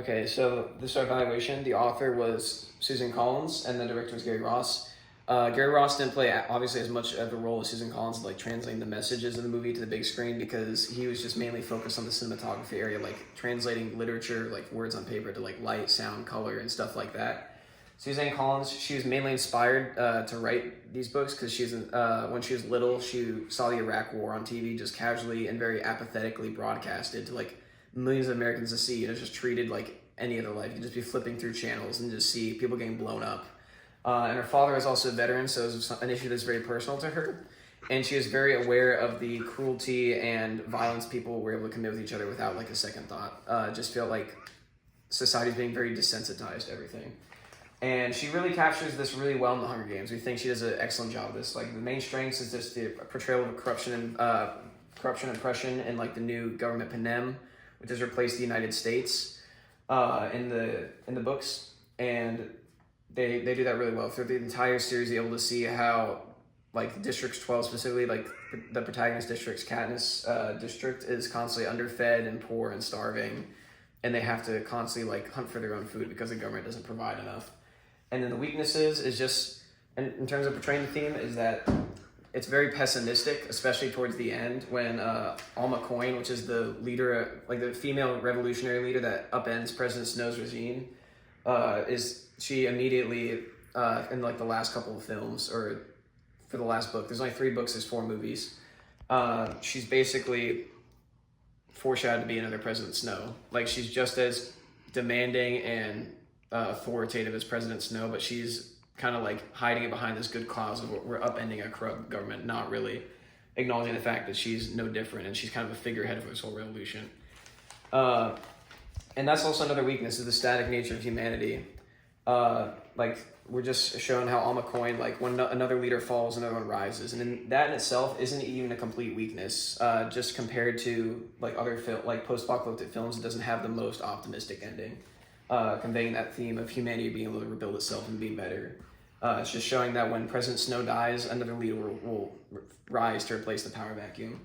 Okay, so this is our evaluation. The author was Susan Collins, and the director was Gary Ross. Gary Ross didn't play obviously as much of a role as Susan Collins, like translating the messages of the movie to the big screen, because he was just mainly focused on the cinematography area, like translating literature, like words on paper, to like light, sound, color, and stuff like that. Suzanne Collins, she was mainly inspired to write these books because when she was little, she saw the Iraq War on TV just casually and very apathetically broadcasted to like millions of Americans to see. It was just treated like any other life. You could just be flipping through channels and just see people getting blown up. And her father was also a veteran, so it was an issue that's very personal to her. And she was very aware of the cruelty and violence people were able to commit with each other without like a second thought. Just felt like society's being very desensitized to everything. And she really captures this really well in The Hunger Games. We think she does an excellent job of this. Like the main strengths is just the portrayal of corruption and oppression in like the new government Panem, which has replaced the United States in the books, and they do that really well through the entire series. You're able to see how like District 12 specifically, like the protagonist district's Katniss district, is constantly underfed and poor and starving, and they have to constantly like hunt for their own food because the government doesn't provide enough. And then the weaknesses is just, in terms of portraying the theme, is that it's very pessimistic, especially towards the end when Alma Coin, which is the leader, like the female revolutionary leader that upends President Snow's regime, she immediately, in like the last couple of films, or for the last book, there's only 3 books, there's 4 movies, she's basically foreshadowed to be another President Snow. Like she's just as demanding and authoritative as President Snow, but she's kind of like hiding it behind this good cause of we're upending a corrupt government, not really acknowledging the fact that she's no different and she's kind of a figurehead of this whole revolution. And that's also another weakness, is the static nature of humanity. Like we're just showing how Alma Coin, like when another leader falls, another one rises, and that in itself isn't even a complete weakness. Just compared to like other like post-apocalyptic films, it doesn't have the most optimistic ending, conveying that theme of humanity being able to rebuild itself and be better. It's just showing that when President Snow dies, another leader will rise to replace the power vacuum.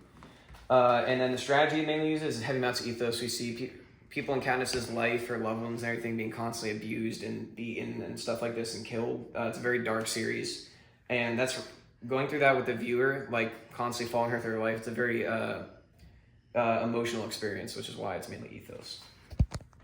And then the strategy it mainly uses is heavy amounts of ethos. We see people in Katniss's life, her loved ones and everything, being constantly abused and beaten and stuff like this and killed. It's a very dark series. And that's going through that with the viewer, like constantly following her through her life. It's a very emotional experience, which is why it's mainly ethos.